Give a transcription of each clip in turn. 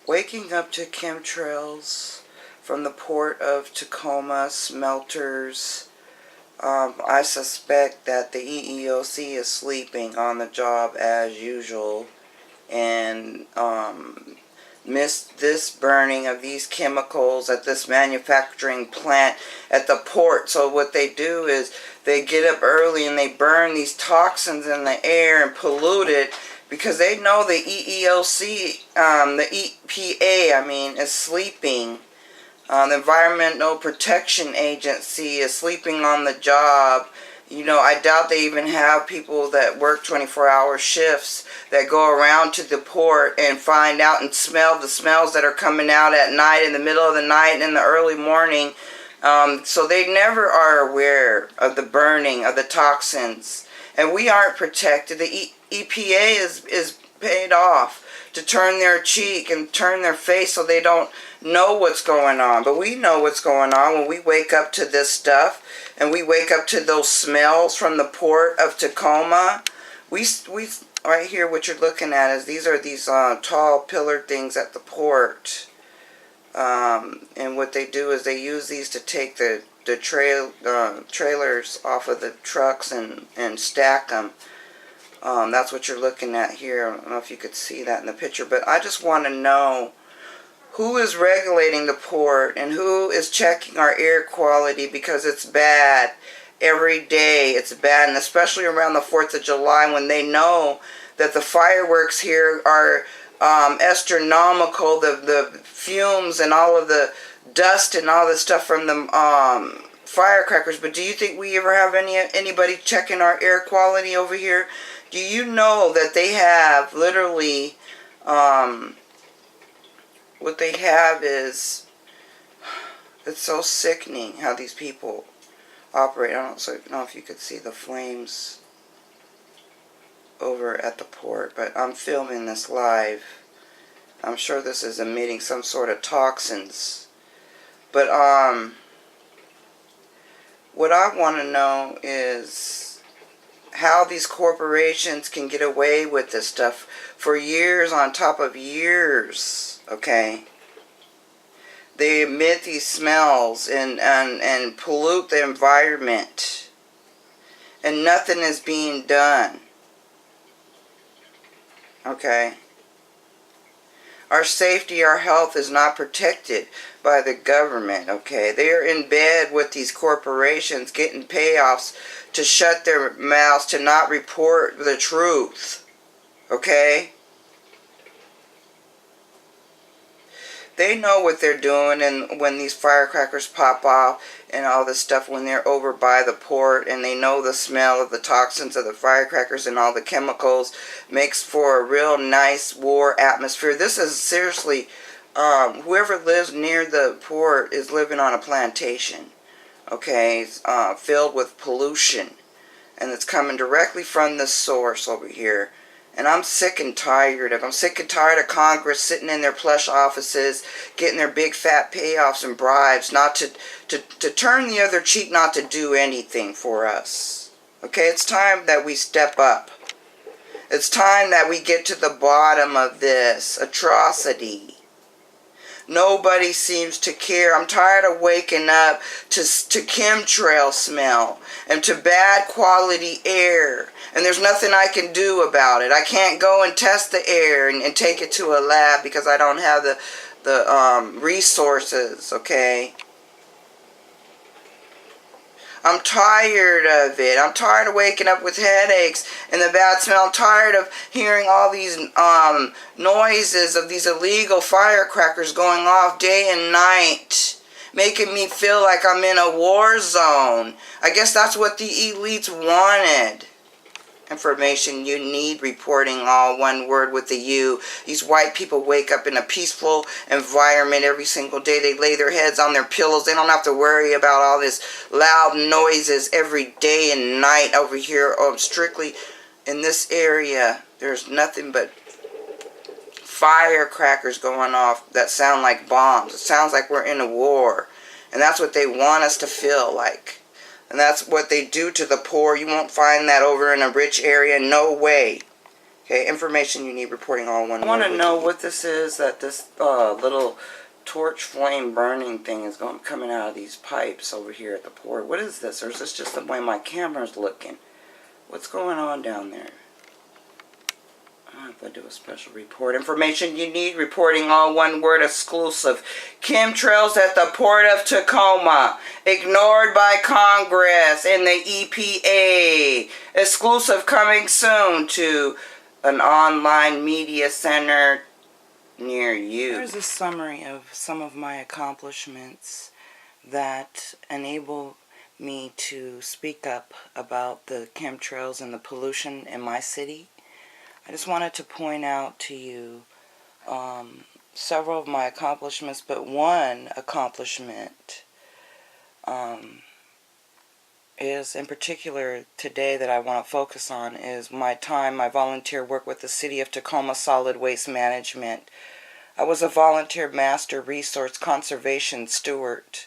Waking up to chemtrails from the port of Tacoma smelters. I suspect that the EEOC is sleeping on the job as usual and missed this burning of these chemicals at this manufacturing plant at the port. So what they do is they get up early and they burn these toxins in the air and pollute it, because they know the EEOC, the EPA, is sleeping. The Environmental Protection Agency is sleeping on the job. You know, I doubt they even have people that work 24-hour shifts that go around to the port and find out and smell the smells that are coming out at night, in the middle of the night, and in the early morning. So they never are aware of the burning of the toxins. And we aren't protected. The EPA is paid off to turn their cheek and turn their face so they don't know what's going on. But we know what's going on when we wake up to this stuff, and we wake up to those smells from the port of Tacoma. We right here, what you're looking at is these tall pillar things at the port. And what they do is they use these to take the trailers off of the trucks and stack them. That's what you're looking at here. I don't know if you could see that in the picture, but I just want to know who is regulating the port and who is checking our air quality, because it's bad. Every day it's bad, and especially around the 4th of July, when they know that the fireworks here are astronomical, the fumes and all of the dust and all this stuff from the firecrackers. But do you think we ever have anybody checking our air quality over here? Do you know that they have literally, what they have is, it's so sickening how these people operate. I don't know if you could see the flames over at the port, but I'm filming this live. I'm sure this is emitting some sort of toxins. But what I want to know is how these corporations can get away with this stuff for years on top of years, okay? They emit these smells and pollute the environment, and nothing is being done, okay? Our safety, our health is not protected by the government, okay? They are in bed with these corporations, getting payoffs to shut their mouths, to not report the truth, okay? They know what they're doing, and when these firecrackers pop off and all this stuff, when they're over by the port, and they know the smell of the toxins of the firecrackers and all the chemicals makes for a real nice war atmosphere. This is seriously, whoever lives near the port is living on a plantation, okay? It's filled with pollution, and it's coming directly from the source over here. And I'm sick and tired of Congress sitting in their plush offices, getting their big fat payoffs and bribes, not to turn the other cheek, not to do anything for us. Okay, it's time that we step up. It's time that we get to the bottom of this atrocity. Nobody seems to care. I'm tired of waking up to chemtrail smell and to bad quality air. And there's nothing I can do about it. I can't go and test the air and take it to a lab because I don't have the resources, okay? I'm tired of it. I'm tired of waking up with headaches and the bad smell. I'm tired of hearing all these noises of these illegal firecrackers going off day and night, making me feel like I'm in a war zone. I guess that's what the elites wanted. Information you need, reporting, all one word with the U. These white people wake up in a peaceful environment every single day. They lay their heads on their pillows. They don't have to worry about all this loud noises every day and night over here. Strictly in this area, there's nothing but firecrackers going off that sound like bombs. It sounds like we're in a war. And that's what they want us to feel like. And that's what they do to the poor. You won't find that over in a rich area. No way. Okay, information you need, reporting all one word. I want to know what this is, that this little torch flame burning thing is coming out of these pipes over here at the port. What is this? Or is this just the way my camera's looking? What's going on down there? I have to do a special report. Information you need, reporting all one word, exclusive. Chemtrails at the Port of Tacoma. Ignored by Congress and the EPA. Exclusive coming soon to an online media center near you. Here's a summary of some of my accomplishments that enable me to speak up about the chemtrails and the pollution in my city. I just wanted to point out to you several of my accomplishments, but one accomplishment is in particular today that I want to focus on is my volunteer work with the City of Tacoma Solid Waste Management. I was a volunteer master resource conservation steward,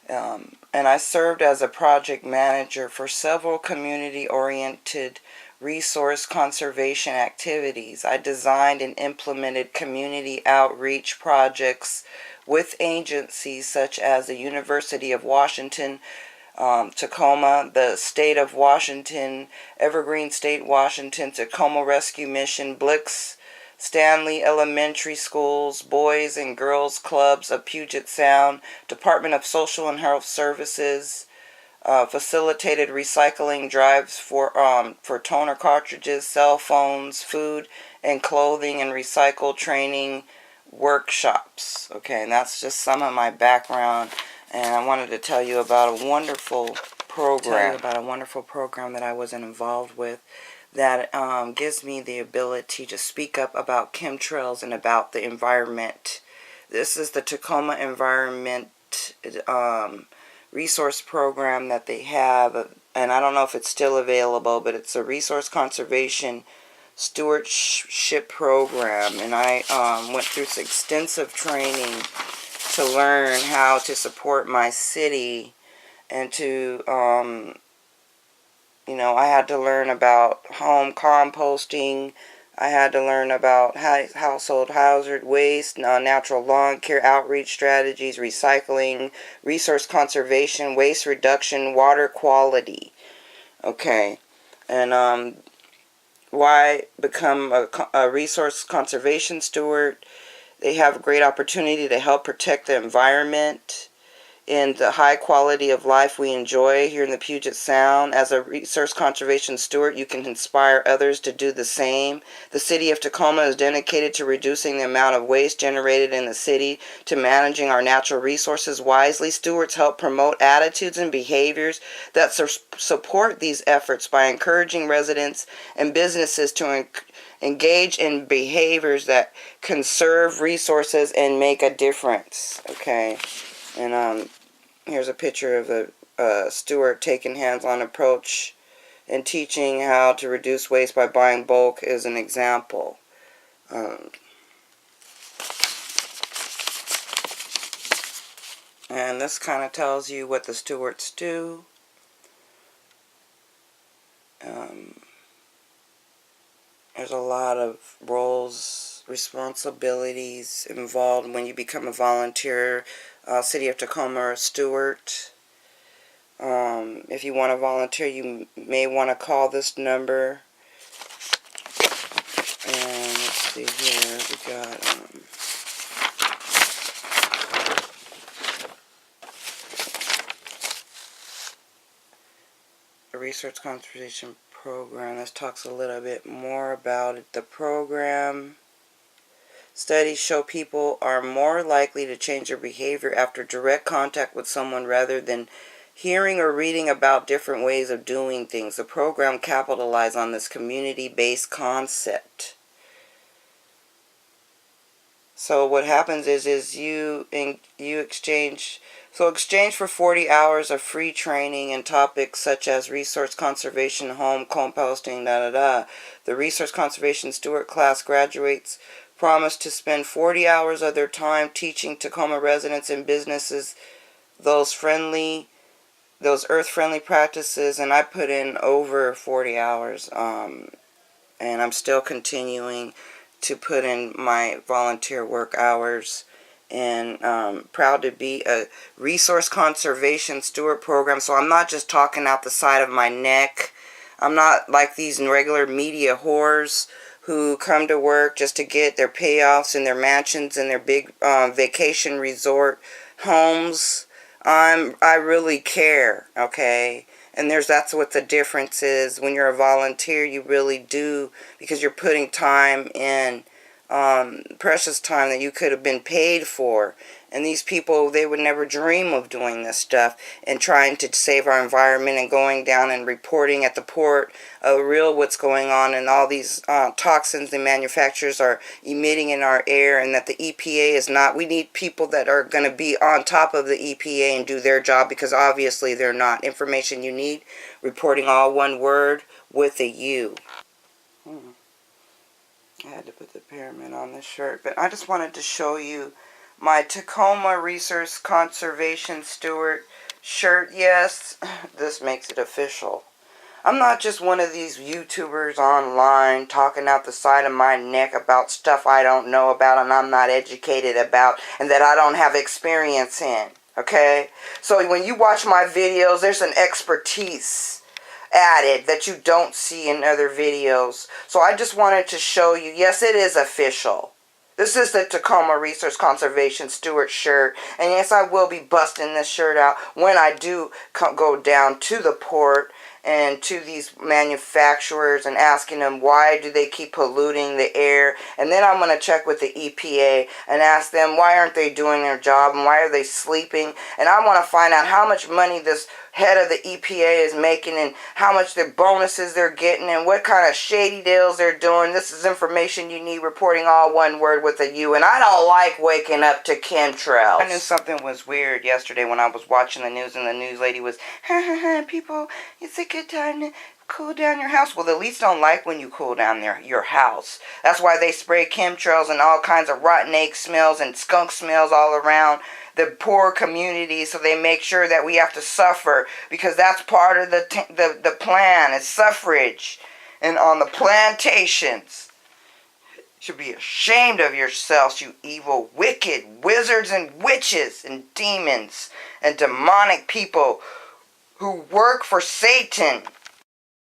and I served as a project manager for several community-oriented resource conservation activities. I designed and implemented community outreach projects with agencies such as the University of Washington, Tacoma, the State of Washington, Evergreen State, Washington, Tacoma Rescue Mission, Blix, Stanley Elementary Schools, Boys and Girls Clubs of Puget Sound, Department of Social and Health Services, facilitated recycling drives for toner cartridges, cell phones, food and clothing, and recycle training workshops. Okay, and that's just some of my background. And I wanted to tell you about a wonderful program. That I was involved with that gives me the ability to speak up about chemtrails and about the environment. This is the Tacoma Environment resource program that they have, and I don't know if it's still available, but it's a resource conservation stewardship program, and I went through some extensive training to learn how to support my city, and to I had to learn about home composting. I had to learn about household hazard waste, natural lawn care outreach strategies, recycling, resource conservation, waste reduction, water quality. Okay, and why become a resource conservation steward? They have a great opportunity to help protect the environment and the high quality of life we enjoy here in the Puget Sound. As a resource conservation steward, you can inspire others to do the same. The City of Tacoma is dedicated to reducing the amount of waste generated in the city, to managing our natural resources wisely. Stewards help promote attitudes and behaviors that support these efforts by encouraging residents and businesses to engage in behaviors that conserve resources and make a difference. Okay. And here's a picture of a steward taking hands-on approach and teaching how to reduce waste by buying bulk is an example. And this kind of tells you what the stewards do. There's a lot of roles, responsibilities involved when you become a volunteer. City of Tacoma steward. If you want to volunteer, you may want to call this number. And let's see here, we got a research conservation program. This talks a little bit more about it. The program. Studies show people are more likely to change their behavior after direct contact with someone rather than hearing or reading about different ways of doing things. The program capitalized on this community-based concept. So what happens is you exchange for 40 hours of free training and topics such as resource conservation, home composting, The resource conservation steward class graduates promise to spend 40 hours of their time teaching Tacoma residents and businesses those earth-friendly practices, and I put in over 40 hours. and I'm still continuing to put in my volunteer work hours, and proud to be a resource conservation steward program. So I'm not just talking out the side of my neck. I'm not like these regular media whores who come to work just to get their payoffs and their mansions and their big vacation resort homes. I really care, okay? And that's what the difference is. When you're a volunteer, you really do, because you're putting time in, precious time that you could have been paid for. And these people, they would never dream of doing this stuff and trying to save our environment and going down and reporting at the port real what's going on, and all these toxins the manufacturers are emitting in our air, and that the EPA is not. We need people that are going to be on top of the EPA and do their job, because obviously they're not. Information you need, reporting all one word with a U. I had to put the pyramid on this shirt, but I just wanted to show you my Tacoma Resource Conservation Steward shirt. Yes, this makes it official. I'm not just one of these YouTubers online talking out the side of my neck about stuff I don't know about and I'm not educated about and that I don't have experience in. Okay? So when you watch my videos, there's an expertise added that you don't see in other videos. So I just wanted to show you, yes, it is official. This is the Tacoma Resource Conservation Steward shirt. And yes, I will be busting this shirt out when I do go down to the port and to these manufacturers and asking them why do they keep polluting the air. And then I'm going to check with the EPA and ask them why aren't they doing their job and why are they sleeping. And I want to find out how much money this head of the EPA is making and how much their bonuses they're getting and what kind of shady deals they're doing. This is information you need, reporting all one word with a U. And I don't like waking up to chemtrails. I knew something was weird yesterday when I was watching the news and the news lady was, people, it's a good time to cool down your house. Well, the least don't like when you cool down your house. That's why they spray chemtrails and all kinds of rotten egg smells and skunk smells all around the poor community, so they make sure that we have to suffer, because that's part of the plan, is suffrage. And on the plantations, you should be ashamed of yourselves, you evil, wicked wizards and witches and demons and demonic people who work for Satan.